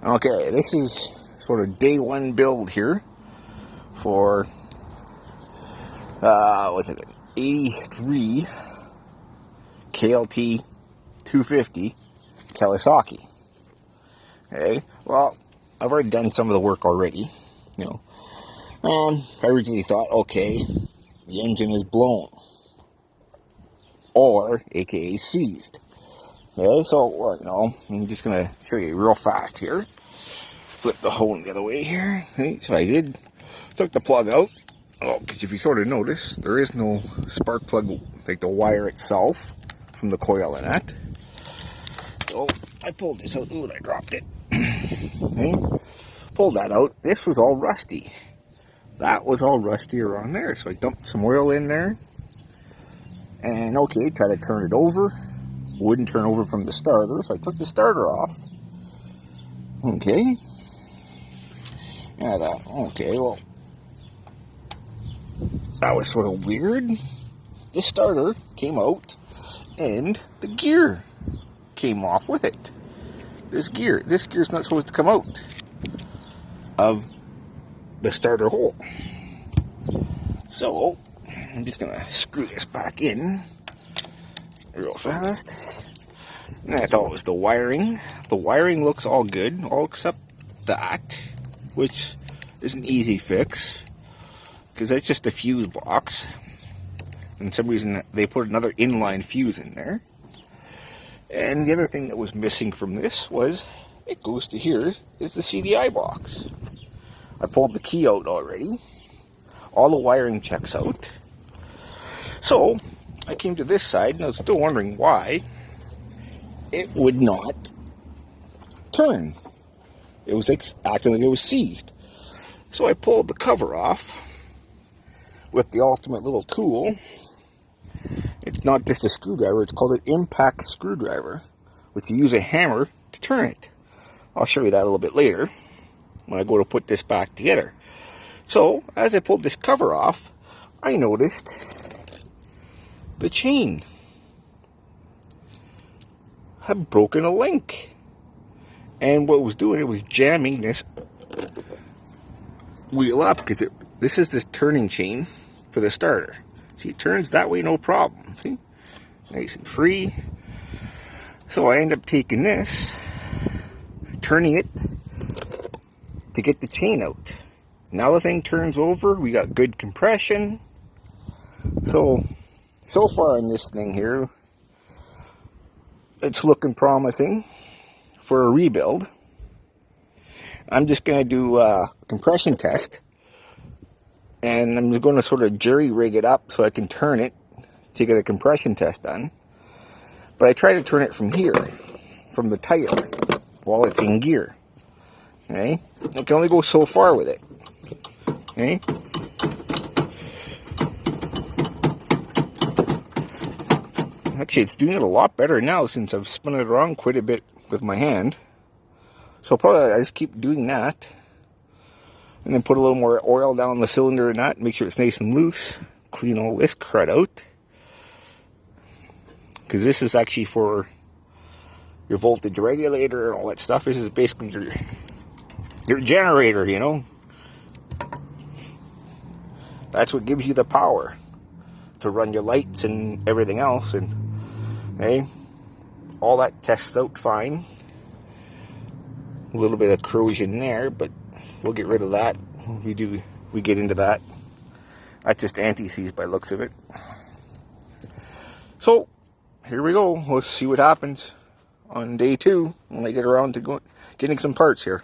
Okay, this is sort of day one build here for, what's it, 83 KLT250 Kawasaki. Okay, well, I've already done some of the work already, you know. I originally thought, okay, the engine is blown, or aka seized. Okay, so, you know, I'm just going to show you real fast here. Flip the hose the other way here. Okay, so I took the plug out. Oh, because if you sort of notice, there is no spark plug, like the wire itself, from the coil in that. So I pulled this out. Ooh, I dropped it. Okay, pulled that out. This was all rusty. That was all rusty around there. So I dumped some oil in there. And okay, tried to turn it over. Wouldn't turn over from the starter, so I took the starter off. Okay. Yeah, okay, well, that was sort of weird. The starter came out, and the gear came off with it. This gear's not supposed to come out of the starter hole. So, I'm just gonna screw this back in real fast. And I thought it was the wiring. The wiring looks all good, all except that, which is an easy fix, because that's just a fuse box. And for some reason they put another inline fuse in there. And the other thing that was missing from this was, it goes to here, is the CDI box. I pulled the key out already. All the wiring checks out. So, I came to this side, and I was still wondering why it would not turn. It was acting like it was seized. So I pulled the cover off with the ultimate little tool. It's not just a screwdriver, it's called an impact screwdriver, which you use a hammer to turn it. I'll show you that a little bit later when I go to put this back together. So, as I pulled this cover off, I noticed the chain had broken a link. And what it was doing, it was jamming this wheel up, because this is this turning chain for the starter. See, it turns that way, no problem. See? Nice and free. So I end up taking this, turning it to get the chain out. Now the thing turns over, we got good compression. So far on this thing here, it's looking promising for a rebuild. I'm just going to do a compression test, and I'm just going to sort of jerry rig it up so I can turn it to get a compression test done. But I try to turn it from here, from the tire, while it's in gear. Okay? I can only go so far with it. Okay? Actually, it's doing it a lot better now since I've spun it around quite a bit with my hand. So probably I just keep doing that. And then put a little more oil down the cylinder and that. Make sure it's nice and loose. Clean all this crud out. Because this is actually for your voltage regulator and all that stuff. This is basically your generator, you know. That's what gives you the power to run your lights and everything else. And hey, all that tests out fine. A little bit of corrosion there, but we'll get rid of that. We get into that. That's just anti-seize by the looks of it. So here we go. Let's see what happens on day two when I get around to getting some parts here.